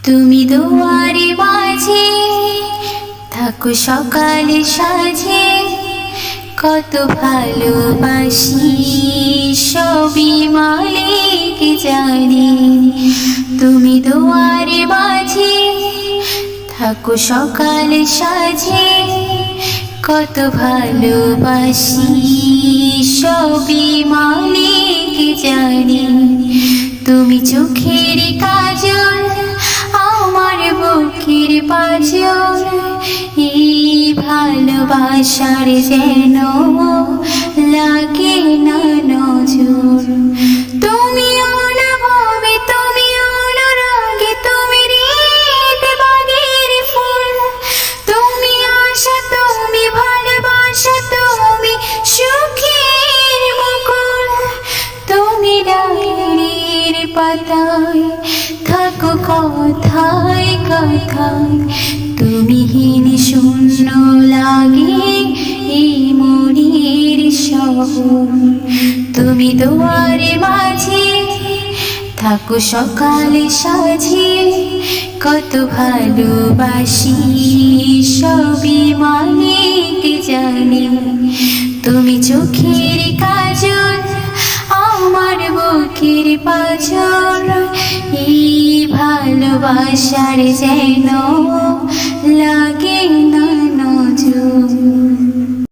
তুমি দুয়ারে মাঝে থাকো সকালে সাজে, কত ভালোবাসি সবই মালিক জানে। তুমি দুয়ারে মাঝে থাকো সকালে সাজে, কত ভালোবাসি সবই মালিক জানে। তুমি চোখের কাজল আমার বুকের পাঁজর, এই ভালোবাসার যেন লাগে না নজর। তুমি অনুভবে, তুমি অনুরাগে, তুমি হৃদ বাগের ফুল, তুমি আশা, তুমি ভালোবাসা, তুমি সুখের মুকুল। তুমি ডায়ের পাতায় থাকো কথায় কথায়, তুমি হীন শূন্য লাগে এই মনের শহর। তুমি দুয়ারে মাঝে থাকো সকালে সাজে, কত ভালোবাসি সবই মালিক জানে। তুমি চোখের কাজল আমার বুকের পাঁজর, এই ভালোবাসার যেন লাগে না নজর।